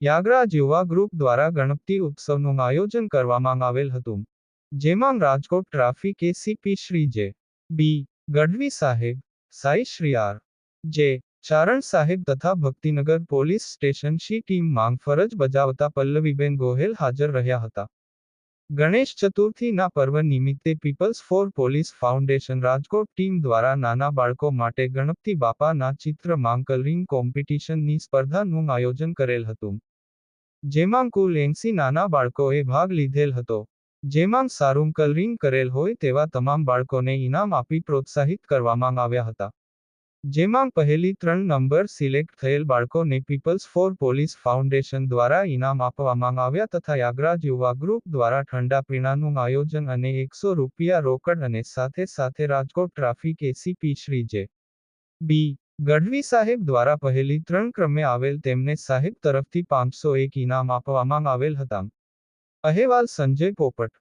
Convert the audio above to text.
યાગરાજ યુવા ગ્રુપ દ્વારા ગણપતિ ઉત્સવનું આયોજન કરવામાં આવેલ હતું, જેમાં રાજકોટ ટ્રાફિક એસીપી શ્રી જે. બી. ગઢવી સાહેબ, સાઈ શ્રી આર. જે. ચારણ સાહેબ તથા ભક્તિનગર પોલીસ સ્ટેશનની ટીમ માંગ ફરજ બજાવતા પલ્લવીબેન ગોહેલ હાજર રહ્યા હતા. ગણેશ ચતુર્થીના પર્વ નિમિત્તે peoples for police foundation Rajkot team દ્વારા નાના બાળકો માટે ગણપતિ બાપાના ચિત્ર માંગ કલરિંગ કોમ્પિટિશનની સ્પર્ધાનું આયોજન કરેલ હતું, જેમાં કુલ 80 નાના બાળકોએ ભાગ લીધેલ હતો, જેમાં સારું કલરિંગ કરેલ હોય તેવા તમામ બાળકોને ઇનામ આપી પ્રોત્સાહિત કરવામાં આવ્યા હતા, જેમાં પહેલી 3 નંબર સિલેક્ટ થયેલ બાળકોને પીપલ્સ ફોર પોલીસ ફાઉન્ડેશન દ્વારા ઇનામ આપવામાં આવ્યા તથા યાગરાજ યુવા ગ્રુપ દ્વારા ઠંડા પીણાનું આયોજન અને 100 રૂપિયા રોકડ અને સાથે રાજકોટ ટ્રાફિક એસીપી શ્રી જે. બી. ગઢવી સાહેબ દ્વારા પહેલી 3 ક્રમે આવેલ તેમને સાહેબ તરફથી 501 ઇનામ આપવામાં આવેલ હતા. અહેવાલ સંજય પોપટ.